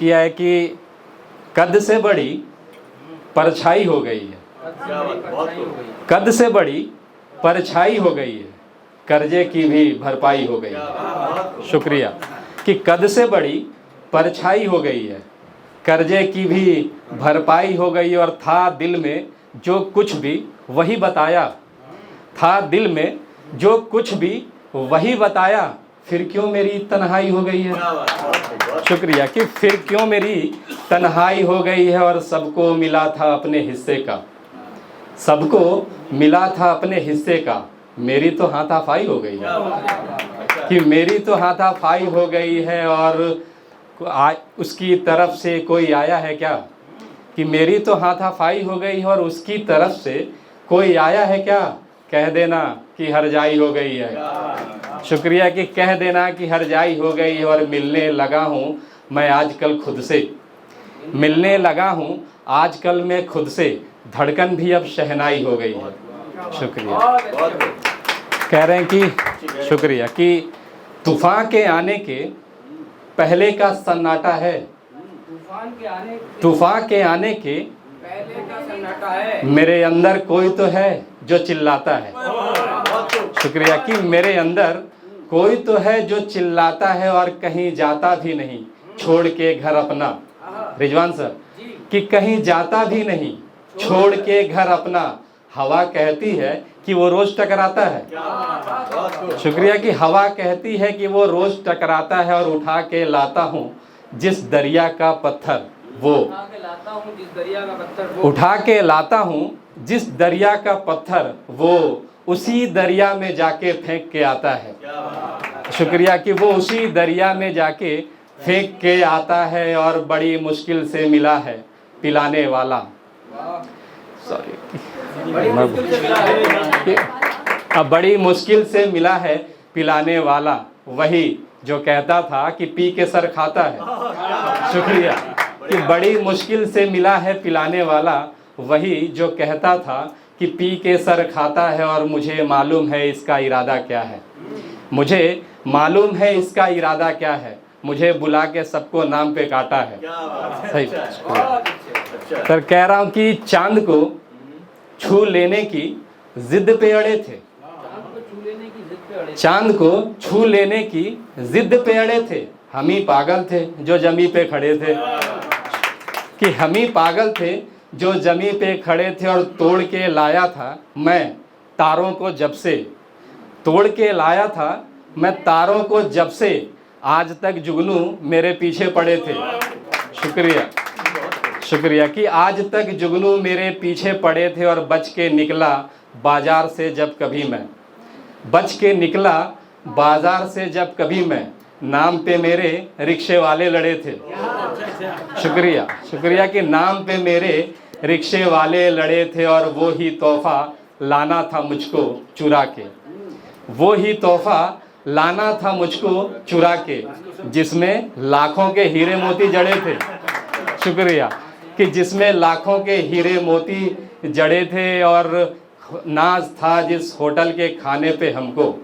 किया है कि कद से बड़ी परछाई हो गई है, कद से बड़ी परछाई हो गई है, कर्जे की भी भरपाई हो गई है। शुक्रिया कि कद से बड़ी परछाई हो गई है, कर्जे की भी भरपाई हो गई। और था दिल में जो कुछ भी वही बताया, था दिल में जो कुछ भी वही बताया, फिर क्यों मेरी तन्हाई हो गई है। शुक्रिया कि फिर क्यों मेरी तन्हाई हो गई है। और सबको मिला था अपने हिस्से का, सबको मिला था अपने हिस्से का, मेरी तो हाथापाई हो गई है कि मेरी तो हाथापाई हो गई है। और उसकी तरफ से कोई आया है क्या, कि मेरी तो हाथापाई हो गई है और उसकी तरफ से कोई आया है क्या, कह देना कि हरजाई हो गई है। शुक्रिया कि कह देना कि हरजाई हो गई है। और मिलने लगा हूँ मैं आजकल खुद से, मिलने लगा हूँ आजकल मैं खुद से, धड़कन भी अब शहनाई हो गई है। शुक्रिया कह रहे हैं कि शुक्रिया कि तूफान के आने के पहले का सन्नाटा है, तूफान के आने के पहले का सन्नाटा है, मेरे अंदर कोई तो है जो चिल्लाता है। शुक्रिया कि मेरे अंदर कोई तो है जो चिल्लाता है और कहीं जाता भी नहीं छोड़ के घर अपना। रिजवान सर कि कहीं जाता भी नहीं छोड़ के घर अपना, हवा कहती है कि वो रोज टकराता है। शुक्रिया कि हवा कहती है कि वो रोज टकराता है। और उठा के लाता हूँ जिस दरिया का पत्थर वो, उठा के लाता हूँ जिस दरिया का पत्थर वो, उसी दरिया में जाके फेंक के आता है। शुक्रिया कि वो उसी दरिया में जाके फेंक के आता है। और बड़ी मुश्किल से मिला है पिलाने वाला, सॉरी अब बड़ी मुश्किल से मिला है पिलाने वाला, वही जो कहता था कि पी के सर खाता है। शुक्रिया कि बड़ी मुश्किल से मिला है पिलाने वाला, वही जो कहता था कि पी के सर खाता है। और मुझे मालूम है इसका इरादा क्या है, मुझे मालूम है इसका इरादा क्या है, मुझे बुला के सबको नाम पे काटा है। सही सर कह रहा हूँ कि चांद को छू लेने की जिद पे अड़े थे, चांद को छू लेने की जिद पे अड़े थे, हम ही पागल थे जो जमी पे खड़े थे। कि हम ही पागल थे जो जमी पे खड़े थे। और तोड़ के लाया था मैं तारों को जब से, तोड़ के लाया था मैं तारों को जब से, आज तक जुगनू मेरे पीछे पड़े थे। शुक्रिया शुक्रिया कि आज तक जुगनू मेरे पीछे पड़े थे। और बच के निकला बाजार से जब कभी मैं, बच के निकला बाजार से जब कभी मैं, नाम पे मेरे रिक्शे वाले लड़े थे। शुक्रिया शुक्रिया कि नाम पे मेरे रिक्शे वाले लड़े थे। और वो ही तोहफा लाना था मुझको चुरा के, वो ही तोहफा लाना था मुझको चुरा के, जिसमें लाखों के हीरे मोती जड़े थे। शुक्रिया कि जिसमें लाखों के हीरे मोती जड़े थे। और नाज था जिस होटल के खाने पे हमको,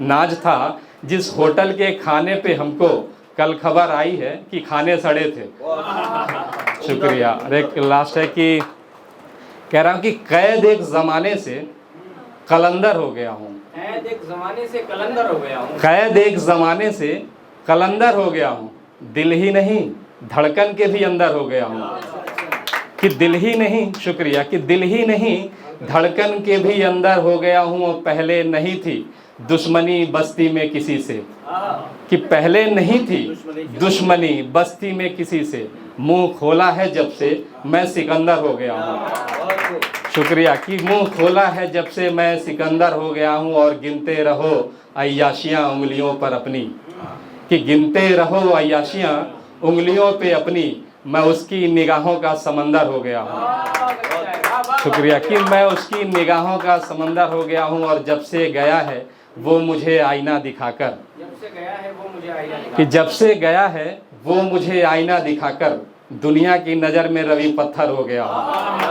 नाज था जिस होटल के खाने पे हमको, कल खबर आई है कि खाने सड़े थे। शुक्रिया। और एक लास्ट है कि कह रहा हूँ कि कैद एक ज़माने से कलंदर हो गया हूँ, कैद एक ज़माने से कलंदर हो गया हूँ, कैद एक ज़माने से कलंदर हो गया हूँ, दिल ही नहीं धड़कन के भी अंदर हो गया हूँ। कि दिल ही नहीं, शुक्रिया कि दिल ही नहीं धड़कन के भी अंदर हो गया हूँ। पहले नहीं थी दुश्मनी बस्ती में किसी से, कि पहले नहीं थी दुश्मनी बस्ती में किसी से, मुंह खोला है जब से मैं सिकंदर हो गया हूँ। शुक्रिया कि मुंह खोला है जब से मैं सिकंदर हो गया हूँ। और गिनते रहो अय्याशियाँ उंगलियों पर अपनी, कि गिनते रहो अय्याशियाँ उंगलियों पे अपनी, मैं उसकी निगाहों का समंदर हो गया हूँ। शुक्रिया कि मैं उसकी निगाहों का समंदर हो गया हूँ। और जब से गया है वो मुझे आईना दिखाकर, जब से गया है वो मुझे आईना दिखाकर, कि जब से गया है वो मुझे आईना दिखाकर, दुनिया की नज़र में रवि पत्थर हो गया हूँ।